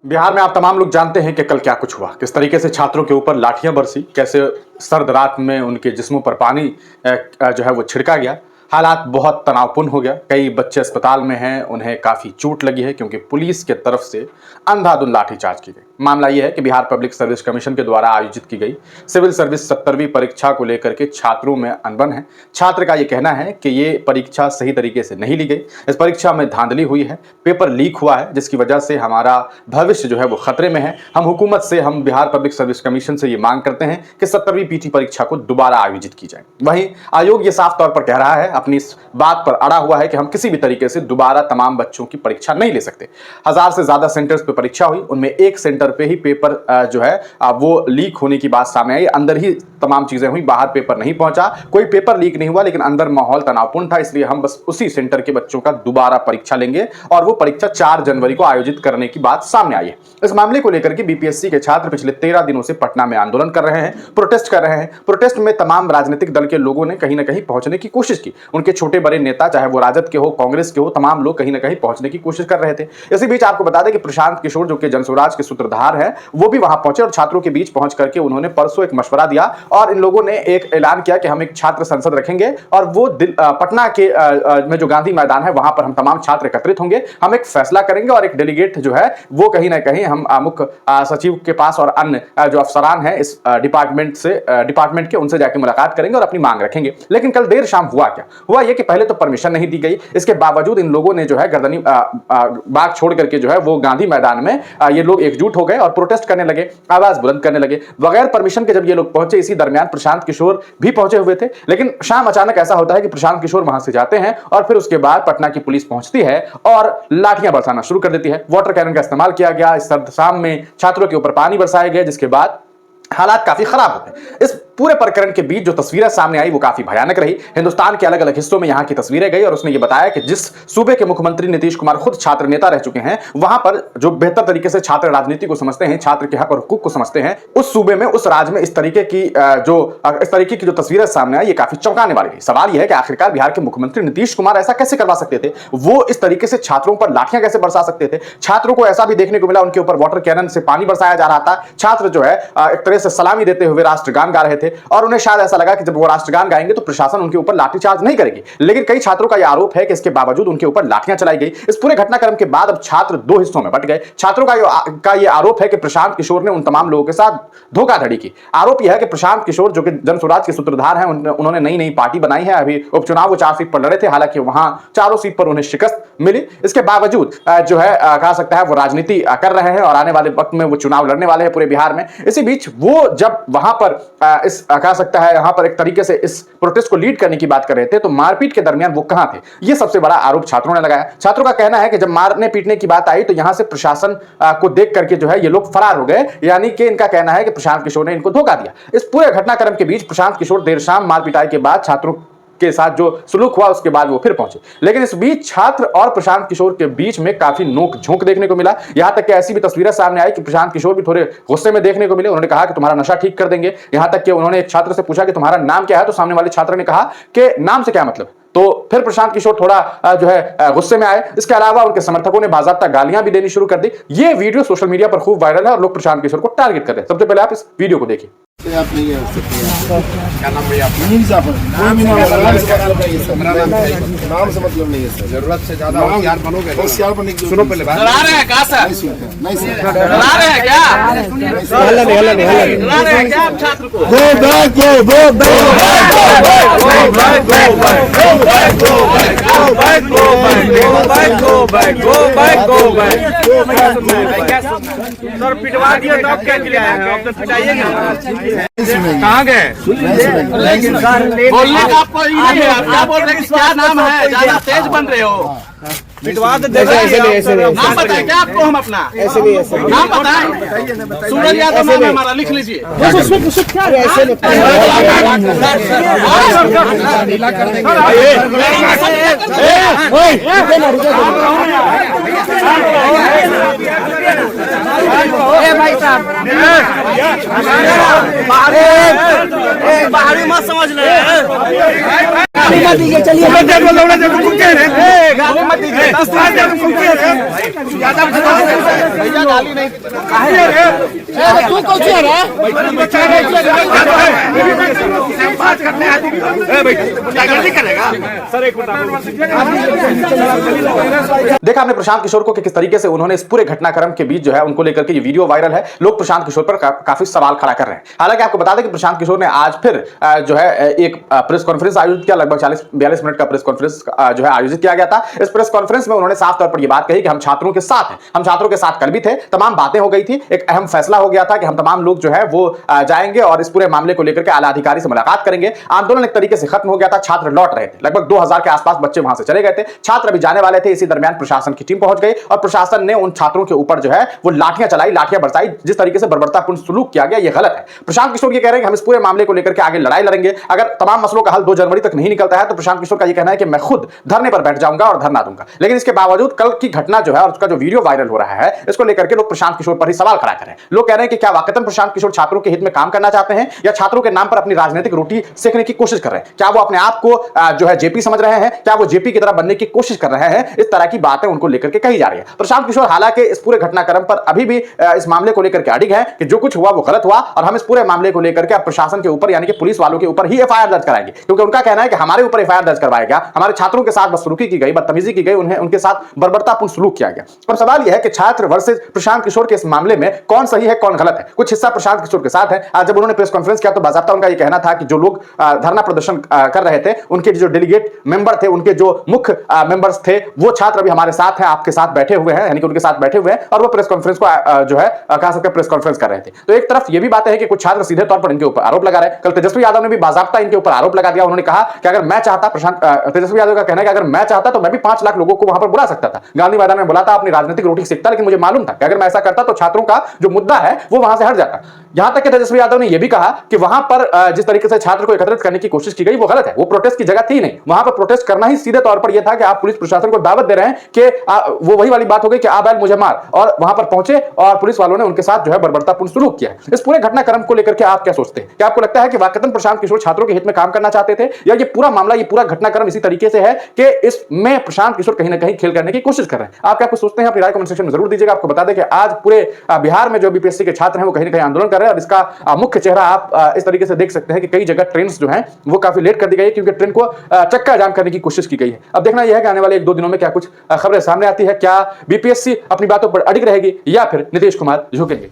बिहार में आप तमाम लोग जानते हैं कि कल क्या कुछ हुआ, किस तरीके से छात्रों के ऊपर लाठियां बरसी, कैसे सर्द रात में उनके जिस्मों पर पानी जो है वो छिड़का गया। हालात बहुत तनावपूर्ण हो गया। कई बच्चे अस्पताल में हैं, उन्हें काफ़ी चोट लगी है क्योंकि पुलिस के तरफ से अंधाधुंध लाठीचार्ज की गई। मामला यह है कि बिहार पब्लिक सर्विस कमीशन के द्वारा आयोजित की गई सिविल सर्विस 70वीं परीक्षा को लेकर के छात्रों में अनबन है। छात्र का यह कहना है कि ये परीक्षा सही तरीके से नहीं ली गई, इस परीक्षा में धांधली हुई है, पेपर लीक हुआ है, जिसकी वजह से हमारा भविष्य जो है वो खतरे में है। हम हुकूमत से, हम बिहार पब्लिक सर्विस कमीशन से ये मांग करते हैं कि 70वीं पीटी परीक्षा को दोबारा आयोजित की जाए। वहीं आयोग ये साफ तौर पर कह रहा है, अपनी इस बात पर अड़ा हुआ है कि हम किसी भी तरीके से दोबारा तमाम बच्चों की परीक्षा नहीं ले सकते। 1000 से ज्यादा सेंटर्स पे परीक्षा हुई, उनमें एक सेंटर पे ही पेपर जो है वो लीक होने की बात सामने आई। अंदर ही तमाम चीजें हुई, बाहर पेपर नहीं पहुंचा, कोई पेपर लीक नहीं हुआ, लेकिन अंदर माहौल तनावपूर्ण था। इसलिए हम बस उसी सेंटर के बच्चों का दोबारा परीक्षा लेंगे और वो परीक्षा 4 जनवरी को आयोजित करने की बात सामने आई है। इस मामले को लेकर के बीपीएससी के छात्र पिछले 13 दिनों से पटना में आंदोलन कर रहे हैं, प्रोटेस्ट कर रहे हैं। प्रोटेस्ट में तमाम राजनीतिक दल के लोगों ने कहीं ना कहीं पहुंचने की कोशिश की। उनके छोटे बड़े नेता, चाहे वो राजद के हो, कांग्रेस के हो, तमाम लोग कहीं ना कहीं पहुंचने की कोशिश कर रहे थे। इसी बीच आपको बता दें कि प्रशांत किशोर, जो कि जनस्वराज के सूत्रधार हैं, वो भी वहां पहुंचे और छात्रों के बीच पहुंच करके उन्होंने परसों एक मशवरा दिया और इन लोगों ने एक ऐलान किया कि हम एक छात्र संसद रखेंगे और वो पटना के में जो गांधी मैदान है वहां पर हम तमाम छात्र एकत्रित होंगे, हम एक फैसला करेंगे और एक डेलीगेट जो है वो कहीं ना कहीं हम मुख्य सचिव के पास और अन्य जो अफसरान हैं इस डिपार्टमेंट के, उनसे जाकर मुलाकात करेंगे और अपनी मांग रखेंगे। लेकिन कल देर शाम हुआ क्या हुआ, यह कि पहले तो परमिशन नहीं दी गई, इसके बावजूद इन लोगों ने जो है गर्दनी बाग छोड़ करके जो है वो गांधी मैदान में ये लोग एकजुट हो गए और प्रोटेस्ट करने लगे, आवाज बुलंद करने लगे बगैर परमिशन के। जब ये लोग पहुंचे, इसी दरमियान प्रशांत किशोर भी पहुंचे हुए थे, लेकिन शाम अचानक ऐसा होता है कि प्रशांत किशोर वहां से जाते हैं और फिर उसके बाद पटना की पुलिस पहुंचती है और लाठियां बरसाना शुरू कर देती है। वाटर कैनन का इस्तेमाल किया गया, इस सर्द शाम में छात्रों के ऊपर पानी बरसाए गए, जिसके बाद हालात काफी खराब हो गए। इस पूरे प्रकरण के बीच जो तस्वीरें सामने आई वो काफी भयानक रही। हिंदुस्तान के अलग अलग हिस्सों में यहां की तस्वीरें गई और उसने ये बताया कि जिस सूबे के मुख्यमंत्री नीतीश कुमार खुद छात्र नेता रह चुके हैं, वहां पर जो बेहतर तरीके से छात्र राजनीति को समझते हैं, छात्र के हक और हुकूक को समझते हैं, उस सूबे में, उस राज्य में इस तरीके की जो तस्वीरें सामने आई, ये काफी चौंकाने वाली रही। सवाल यह है कि आखिरकार बिहार के मुख्यमंत्री नीतीश कुमार ऐसा कैसे करवा सकते थे? वो इस तरीके से छात्रों पर लाठियां कैसे बरसा सकते थे? छात्रों को ऐसा भी देखने को मिला, उनके ऊपर वाटर कैनन से पानी बरसाया जा रहा था। छात्र जो है एक तरह से सलामी देते हुए राष्ट्रगान गा रहे थे और उन्हें शायद ऐसा लगा कि जब वो राष्ट्रगान गाएंगे तो प्रशासन उनके ऊपर लाठीचार्ज नहीं करेगी। लेकिन कई छात्रों का यह आरोप है कि इसके बावजूद उनके ऊपर लाठियां चलाई गई। इस पूरे घटनाक्रम के बाद अब छात्र 2 हिस्सों में बंट गए। छात्रों का यह आरोप है कि प्रशांत किशोर ने उन तमाम लोगों के साथ धोखाधड़ी की। आरोप यह है कि प्रशांत किशोर, जो कि जनस्वराज के सूत्रधार हैं, उन्होंने नई नई पार्टी बनाई है। अभी उपचुनाव वो 4 सीट पर लड़े थे, हालांकि वहां चारों सीट पर उन्हें शिकस्त मिली। इसके बावजूद जो है कहा सकता है वो राजनीति कर रहे हैं और आने वाले वक्त में वो चुनाव लड़ने वाले हैं पूरे बिहार में। इसी बीच वो जब वहां पर इस कहा सकता है यहां पर एक तरीके से इस प्रोटेस्ट को लीड करने की बात कर रहे थे, तो मारपीट के दरमियान वो कहां थे? ये सबसे बड़ा आरोप छात्रों ने लगाया। छात्रों का कहना है कि जब मारने पीटने की बात आई तो यहां से प्रशासन को देख करके जो है ये लोग फरार हो गए, यानी कि इनका कहना है कि प्रशांत किशोर ने इनको धोखा दिया। इस पूरे घटनाक्रम के बीच प्रशांत किशोर देर शाम मार पिटाई के बाद छात्रों के साथ जो सुलूक हुआ उसके बाद वो फिर पहुंचे। लेकिन इस बीच छात्र और प्रशांत किशोर के बीच में काफी नोक झोंक देखने को मिला। यहां तक कि ऐसी भी तस्वीरें सामने आई कि प्रशांत किशोर भी थोड़े गुस्से में देखने को मिले। उन्होंने कहा कि तुम्हारा नशा ठीक कर देंगे। यहां तक कि उन्होंने एक छात्र से पूछा कि तुम्हारा नाम क्या है, तो सामने वाले छात्र ने कहा कि नाम से क्या मतलब। तो फिर प्रशांत किशोर थोड़ा जो है गुस्से में आए। इसके अलावा उनके समर्थकों ने बाज़ाब्ता गालियां भी देनी शुरू कर दी। ये वीडियो सोशल मीडिया पर खूब वायरल है और लोग प्रशांत किशोर को टारगेट कर रहे हैं। सबसे पहले आप इस वीडियो को देखिए। आप नहीं है क्या नाम भैया आपका? नाम से मतलब नहीं है सर। जरूरत से ज्यादा होशियार बनोगे। होशियार बनने की सुनो पहले बात। डरा रहे हैं क्या सर? नहीं सर, डरा रहे हैं क्या? हल्ला नहीं डरा रहे हैं क्या आप छात्र को? Go back, go back. Sir पिटवा दिए तो आप क्या के लिए आए हैं? आप तो पिटाइएगा। कहाँ गए? बोलने का आपको ये नहीं है। आप क्या बोल रहे हैं? क्या नाम है? ज्यादा तेज बन रहे हो। पिटवा तो नाम बताए क्या आपको? हम अपना नाम बताएं। सूरज यादव नाम है हमारा, लिख लीजिए। भाई साहब बाहरी मत समझ ले। चलिए गाली मत दीजिए। भैया गाली नहीं। तू कौन सी है रे? देखा आपने प्रशांत किशोर को कि किस तरीके से उन्होंने इस पूरे घटनाक्रम के बीच जो है उनको लेकर के ये वीडियो वायरल है। लोग प्रशांत किशोर पर काफी सवाल खड़ा कर रहे हैं। हालांकि आपको बता दें कि प्रशांत किशोर ने आज फिर जो है एक प्रेस कॉन्फ्रेंस आयोजित किया। लगभग 40-42 मिनट का प्रेस कॉन्फ्रेंस जो है आयोजित किया गया था। इस प्रेस कॉन्फ्रेंस में उन्होंने साफ तौर पर यह बात कही कि हम छात्रों के साथ हैं, हम छात्रों के साथ कल भी थे, तमाम बातें हो गई थी, एक अहम फैसला हो गया था कि हम तमाम लोग जो है वो जाएंगे और इस पूरे मामले को लेकर के आला अधिकारी से मुलाकात करेंगे। आंदोलन एक तरीके से खत्म हो गया था, छात्र लौट रहे थे। लगभग 2000 के आसपास बच्चे वहां से चले गए थे, छात्र अभी जाने वाले थे। इसी दरमियान प्रशासन की टीम पहुंच गई और प्रशासन ने उन छात्रों के ऊपर जो है वो लाठियां चलाई, लाठियां बरसाई। जिस तरीके से बर्बरतापूर्ण सलूक किया गया, यह गलत है। प्रशांत किशोर ये कह रहे हैं कि हम इस पूरे मामले को लेकर के आगे लड़ाई लड़ेंगे। अगर तमाम मसलों का हल 2 जनवरी तक नहीं निकलता है तो प्रशांत किशोर का यह कहना है कि मैं खुद धरने पर बैठ जाऊंगा और धरना दूंगा। लेकिन इसके बावजूद कल की घटना जो है और उसका जो वीडियो वायरल हो रहा है, इसको लेकर के लोग प्रशांत किशोर पर ही सवाल खड़ा कर रहे हैं। लोग कह रहे हैं कि क्या वाकई प्रशांत किशोर छात्रों के हित में काम करना चाहते हैं या छात्रों के नाम पर अपनी राजनीतिक रोटी सेकने की कोशिश कर रहे हैं? क्या वो अपने आप को जो है जेपी समझ रहे हैं? क्या वो जेपी की तरह बनने की कोशिश कर रहे हैं? इस तरह की बातें उनको लेकर के कही जा रही है। प्रशांत किशोर हालांकि इस पूरे घटनाक्रम पर अभी भी इस मामले को लेकर के अडिग है कि जो कुछ हुआ वो गलत हुआ और हम इस पूरे मामले को लेकर के अब प्रशासन के ऊपर यानी कि पुलिस वालों के ऊपर ही एफआईआर दर्ज कराएंगे। क्योंकि उनका कहना है कि हमारे ऊपर एफआईआर दर्ज करवाया गया, हमारे छात्रों के साथ बदसलूकी की गई, बदतमीजी की गई, उनके साथ बर्बरतापूर्ण सलूक किया गया। अब सवाल यह है कि छात्र वर्सेस प्रशांत किशोर के इस मामले में कौन सही है, कौन गलत है? कुछ हिस्सा प्रशांत किशोर के साथ है। आज जब उन्होंने प्रेस कॉन्फ्रेंस किया तो बाकायदा उनका यह कहना था कि जो लोग धरना प्रदर्शन कर रहे थे, उनके जो डेलीगेट मेंबर थे, उनके जो मुख्य मेंबर्स थे, वो छात्र अभी हमारे साथ हैं, आपके साथ बैठे हुए हैं, यानी कि उनके साथ बैठे हुए हैं और वो प्रेस कॉन्फ्रेंस को जो है कह सकते हैं प्रेस कॉन्फ्रेंस कर रहे थे। तो एक तरफ ये भी बातें हैं कि कुछ छात्र सीधे तौर पर इनके ऊपर आरोप लगा रहे हैं। कल तेजस्वी यादव ने भी बाकायदा इनके ऊपर आरोप लगा दिया। उन्होंने कहा कि अगर मैं चाहता, तेजस्वी यादव का कहना है कि अगर मैं चाहता तो मैं भी 5 लाख लोगों को वहां पर बुला सकता था, गांधी मैदान में बुलाता, अपनी राजनीतिक रोटी सेकता। लेकिन मुझे मालूम था कि अगर मैं ऐसा करता तो छात्रों का जो मुद्दा है वो वहां से हट जाता। यहां तक कि तेजस्वी यादव ने यह भी कहा कि वहां पर जिस तरीके से छात्र को एकत्रित करने की कोशिश की गई वो गलत है, वो प्रोटेस्ट की जगह थी नहीं। वहां पर प्रोटेस्ट करना ही सीधे तौर पर यह था कि आप पुलिस प्रशासन को दावत दे रहे हैं कि वो वही वाली बात हो गई कि आ बैल मुझे मार, और वहां पर पहुंचे और पुलिस वालों ने उनके साथ जो है बर्बरतापूर्ण सलूक किया। इस पूरे घटनाक्रम को लेकर के आप क्या सोचते हैं? क्या आपको लगता है कि वाकई प्रशांत किशोर छात्रों के हित में काम करना चाहते थे या ये पूरा मामला, ये पूरा घटनाक्रम इसी तरीके से है कि इसमें प्रशांत किशोर कहीं ना कहीं खेल करने की कोशिश कर रहे हैं? आप क्या कुछ सोचते हैं? अपनी राय कमेंट सेक्शन में जरूर दीजिएगा। आपको बता दें कि आज पूरे बिहार में जो बीपीएससी के छात्र हैं वो कहीं ना कहीं आंदोलन कर रहे हैं और इसका मुख्य चेहरा आप इस तरीके से देख सकते हैं कि कई जगह ट्रेन जो है वो काफी लेट कर दी गई है क्योंकि ट्रेन को चक्का जाम करने की कोशिश की गई है। अब देखना यह है कि आने वाले 1-2 दिनों में क्या कुछ खबरें सामने आती है, क्या बीपीएससी अपनी बातों पर अडिग रहेगी या फिर नीतीश कुमार झुकेंगे।